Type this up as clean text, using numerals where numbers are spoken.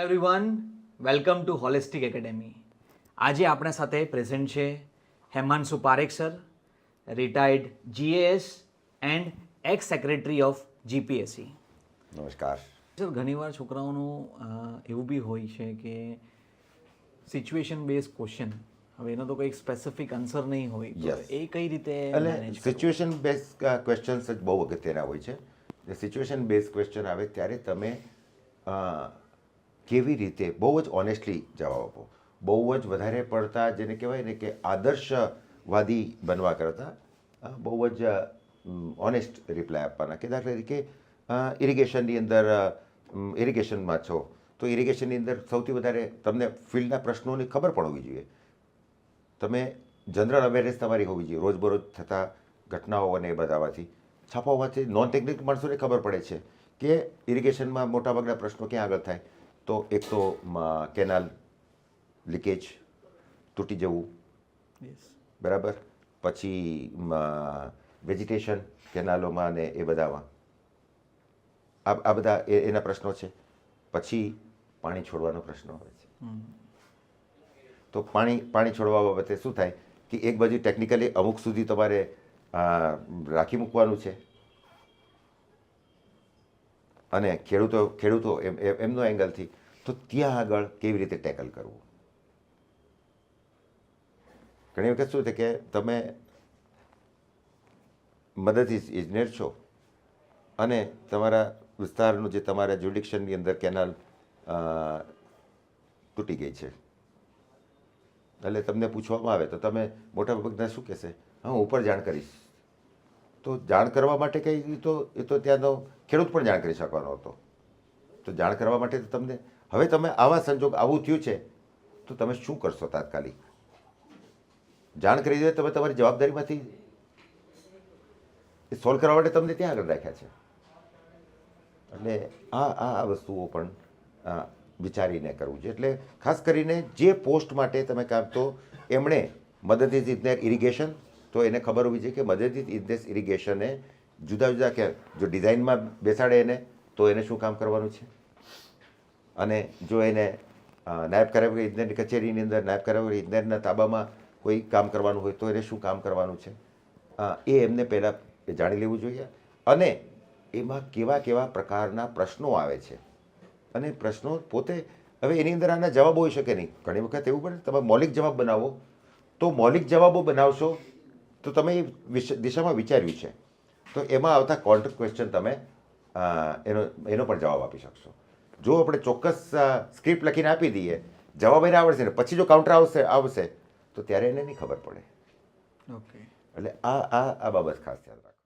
Everyone, welcome to holistic academy. આજે આપણા સાથે પ્રેઝન્ટ છે Hemanshu Parekh sir, retired GAS and x secretary of GPSC. નમસ્કાર. સર, ઘણીવાર છોકરાઓનું એવું બી હોય છે કે સિચ્યુએશન બેઝ ક્વેશ્ચન, હવે એનો તો કંઈક સ્પેસિફિક આન્સર નહીં હોય, તો Yes. એ કઈ રીતે એટલે મેનેજ સિચ્યુએશન બેઝ ક્વેશ્ચન્સ જ બહુ અગત્યના હોય છે. સિચ્યુએશન બેઝ ક્વેશ્ચન આવે ત્યારે તમે કેવી રીતે બહુ જ ઓનેસ્ટલી જવાબ આપો, બહુ જ વધારે પડતા જેને કહેવાય ને કે આદર્શવાદી બનવા કરતાં બહુ જ ઓનેસ્ટ રિપ્લાય આપવાના. કે દાખલા તરીકે ઇરિગેશનની અંદર ઇરિગેશનમાં છો તો ઇરિગેશનની અંદર સૌથી વધારે તમને ફિલ્ડના પ્રશ્નોની ખબર પણ હોવી જોઈએ. તમે જનરલ અવેરનેસ તમારી હોવી જોઈએ રોજબરોજ થતા ઘટનાઓ અને એ બધામાંથી. છાપાઓમાંથી નોન ટેકનિકલ માણસોને ખબર પડે છે કે ઇરિગેશનમાં મોટાભાગના પ્રશ્નો ક્યાં આગળ થાય. તો એક તો કેનાલ લીકેજ તૂટી જવું, બરાબર, પછી વેજીટેશન કેનાલોમાં ને એ બધામાં આ બધા એના પ્રશ્નો છે. પછી પાણી છોડવાનો પ્રશ્ન આવે છે. તો પાણી છોડવા બાબતે શું થાય કે એક બાજુ ટેકનિકલી અમુક સુધી તમારે રાખી મૂકવાનું છે અને ખેડૂતો એમનો એંગલથી તો ત્યાં આગળ કેવી રીતે ટેકલ કરવું. ઘણી વખત શું છે કે તમે મદદથી ઇજનેર છો અને તમારા વિસ્તારનું જે તમારા જ્યુડિક્શનની અંદર કેનાલ તૂટી ગઈ છે, એટલે તમને પૂછવામાં આવે તો તમે મોટાભાગના શું કહેશે, હા હું ઉપર જાણ કરીશ. તો જાણ કરવા માટે કંઈ એ તો ત્યાંનો ખેડૂત પણ જાણ કરી શકવાનો હતો. તો જાણ કરવા માટે તો તમને હવે તમે આવા સંજોગ આવું થયું છે તો તમે શું કરશો? તાત્કાલિક જાણ કરી દે, તમે તમારી જવાબદારીમાંથી એ સોલ્વ કરવા માટે તમને ત્યાં આગળ રાખ્યા છે. એટલે આ વસ્તુઓ પણ વિચારીને કરવું છે. એટલે ખાસ કરીને જે પોસ્ટ માટે તમે કામ, તો એમણે મદદનીશ ઇજનેર ઇરિગેશન, તો એને ખબર હોવી જોઈએ કે મદદનીશ ઇજનેર ઇરિગેશને જુદા જુદા કે જો ડિઝાઇનમાં બેસાડે એને તો એને શું કામ કરવાનું છે, અને જો એને નાયબ કાર્યપાલક ઇજનેરની કચેરીની અંદર નાયબ કાર્યપાલક ઇજનેરના તાબામાં કોઈ કામ કરવાનું હોય તો એને શું કામ કરવાનું છે, એ એમને પહેલાં જાણી લેવું જોઈએ. અને એમાં કેવા કેવા પ્રકારના પ્રશ્નો આવે છે અને પ્રશ્નો પોતે, હવે એની અંદર આના જવાબ હોઈ શકે નહીં. ઘણી વખત એવું બને તમે મૌલિક જવાબ બનાવો, તો મૌલિક જવાબો બનાવશો તો તમે એ દિશામાં વિચાર્યું છે તો એમાં આવતા કોન્ટ્ર ક્વેશ્ચન તમે એનો પણ જવાબ આપી શકશો. જો આપણે ચોક્કસ સ્ક્રિપ્ટ લખીને આપી દઈએ, જવાબ એને આવડશે ને પછી જો કાઉન્ટર આવશે તો ત્યારે એને નહીં ખબર પડે. ઓકે, એટલે આ બાબત ખાસ ધ્યાન રાખો.